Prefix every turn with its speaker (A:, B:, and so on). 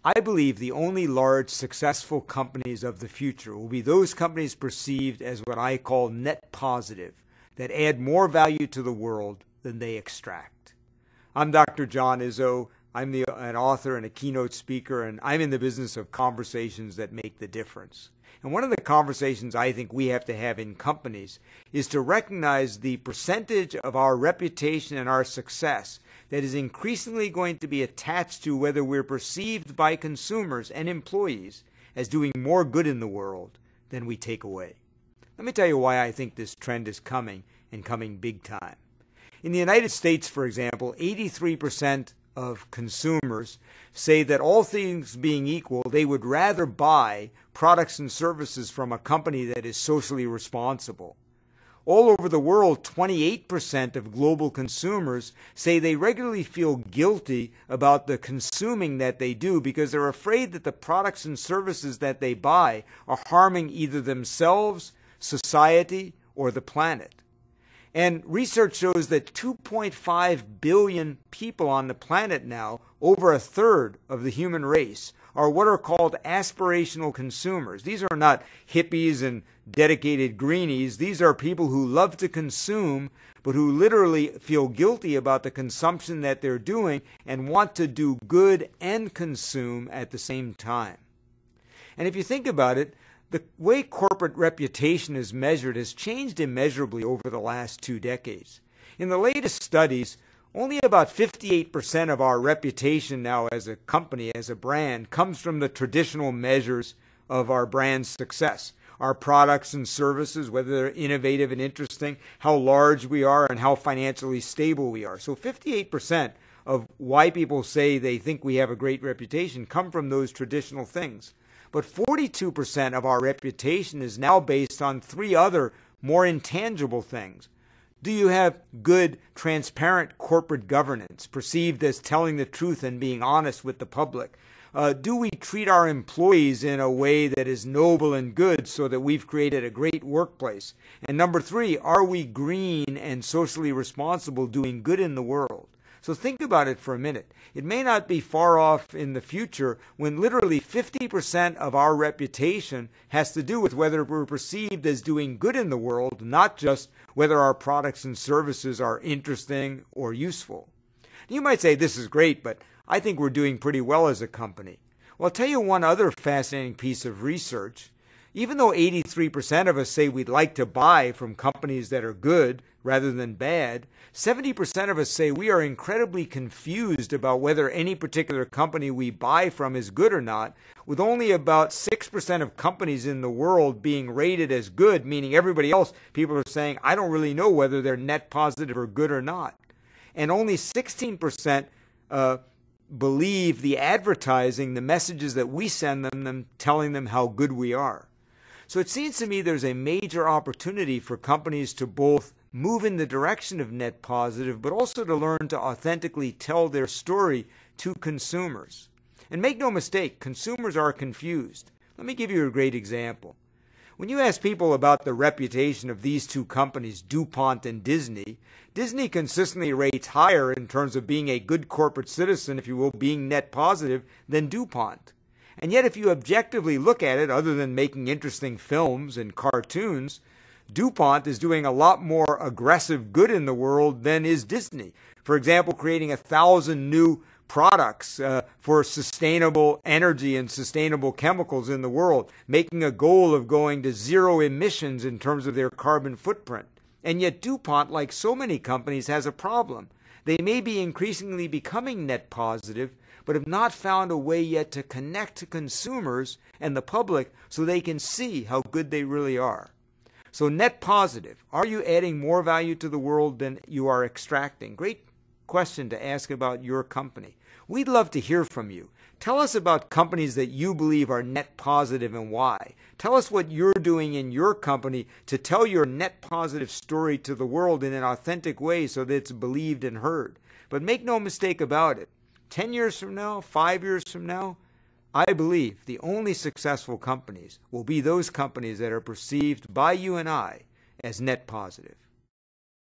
A: I believe the only large successful companies of the future will be those companies perceived as what I call net positive, that add more value to the world than they extract. I'm Dr. John Izzo. I'm an author and a keynote speaker, and I'm in the business of conversations that make the difference. And one of the conversations I think we have to have in companies is to recognize the percentage of our reputation and our success that is increasingly going to be attached to whether we're perceived by consumers and employees as doing more good in the world than we take away. Let me tell you why I think this trend is coming, and coming big time. In the United States, for example, 83% of consumers say that all things being equal, they would rather buy products and services from a company that is socially responsible. All over the world, 28% of global consumers say they regularly feel guilty about the consuming that they do because they're afraid that the products and services that they buy are harming either themselves, society, or the planet. And research shows that 2.5 billion people on the planet now, over a third of the human race, are what are called aspirational consumers. These are not hippies and dedicated greenies. These are people who love to consume, but who literally feel guilty about the consumption that they're doing and want to do good and consume at the same time. And if you think about it, the way corporate reputation is measured has changed immeasurably over the last 2 decades. In the latest studies, only about 58% of our reputation now as a company, as a brand, comes from the traditional measures of our brand's success. Our products and services, whether they're innovative and interesting, how large we are, and how financially stable we are. So 58% of why people say they think we have a great reputation come from those traditional things. But 42% of our reputation is now based on 3 other more intangible things. Do you have good, transparent corporate governance, perceived as telling the truth and being honest with the public? Do we treat our employees in a way that is noble and good so that we've created a great workplace? And number 3, are we green and socially responsible, doing good in the world? So think about it for a minute. It may not be far off in the future when literally 50% of our reputation has to do with whether we're perceived as doing good in the world, not just whether our products and services are interesting or useful. You might say, this is great, but I think we're doing pretty well as a company. Well, I'll tell you one other fascinating piece of research. Even though 83% of us say we'd like to buy from companies that are good rather than bad, 70% of us say we are incredibly confused about whether any particular company we buy from is good or not, with only about 6% of companies in the world being rated as good, meaning everybody else, people are saying, I don't really know whether they're net positive or good or not. And only 16% believe the advertising, the messages that we send them telling them how good we are. So it seems to me there's a major opportunity for companies to both move in the direction of net positive, but also to learn to authentically tell their story to consumers. And make no mistake, consumers are confused. Let me give you a great example. When you ask people about the reputation of these 2 companies, DuPont and Disney, Disney consistently rates higher in terms of being a good corporate citizen, if you will, being net positive, than DuPont. And yet if you objectively look at it, other than making interesting films and cartoons, DuPont is doing a lot more aggressive good in the world than is Disney. For example, creating 1,000 new products for sustainable energy and sustainable chemicals in the world, making a goal of going to 0 emissions in terms of their carbon footprint. And yet DuPont, like so many companies, has a problem. They may be increasingly becoming net positive, but have not found a way yet to connect to consumers and the public so they can see how good they really are. So net positive, are you adding more value to the world than you are extracting? Great question to ask about your company. We'd love to hear from you. Tell us about companies that you believe are net positive and why. Tell us what you're doing in your company to tell your net positive story to the world in an authentic way so that it's believed and heard. But make no mistake about it. 10 years from now, 5 years from now, I believe the only successful companies will be those companies that are perceived by you and I as net positive.